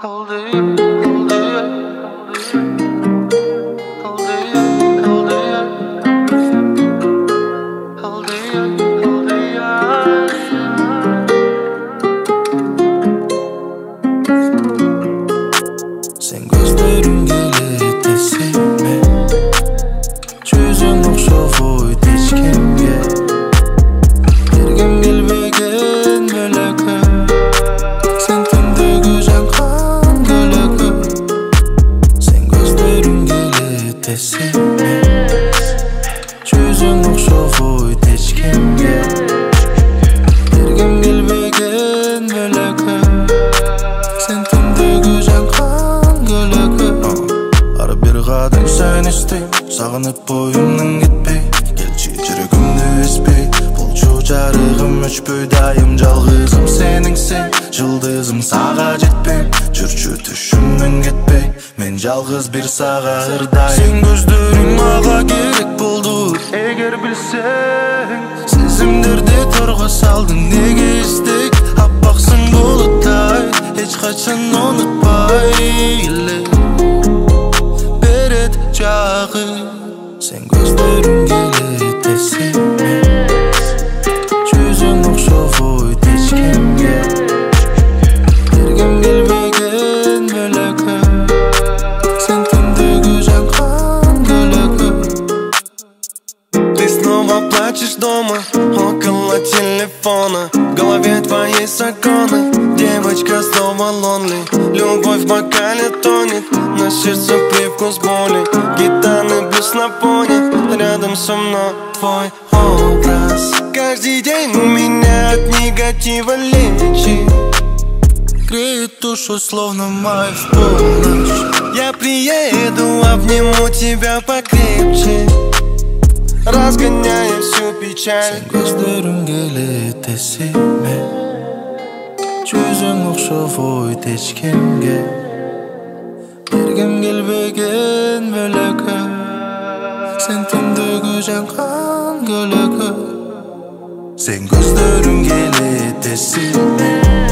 Sen gözlerimge tesime Жүзің ұқсап ойды ешкімге Бергім келбеген мүлікі Сен түндегі жанған гүлікі Sen gözlerimge tesime Жүзің ұқсап ойды ешкімге Бергім келбеген мүлікі Сен түндегі жанған гүлікі Ары бір қадам сән істейм Сағынып бойымның кетпей Келші жүрегімді еспей Болчу жарығым өшпөй дайым Жалғызым сеніңсің Жылдызым саға жетпей Жүрші түшімнің кетпей Мен жалғыз бір саға ырдайым Сен көздерің маға керек болды Егер білсең Сезімдерде торға салдың Неге істек Аппақсың болытай Еч қачан ұнытпай Берет жағы Sen gözlerimge tesime Жүзің ұқсап ойды ешкімге Бергім келбеген мүлікі Сен түндегі жанған гүлікі Ты снова плачешь дома, около телефона В голове твоей законы, девочка снова lonely Любовь в бокале тонет, на сердце привкус боли Гитаны блюз на фоне, рядом со мной твой образ Каждый день меня от негатива лечит Греет душу, словно май в полночь Я приеду, обниму тебя покрепче Разгоняя всю печаль Sen gözlerimge tesime Жүзің ұқсап ойды ешкімге Бергім келбеген мүлікі Сен түндегі жанған гүлікі Sen gözlerimge tesime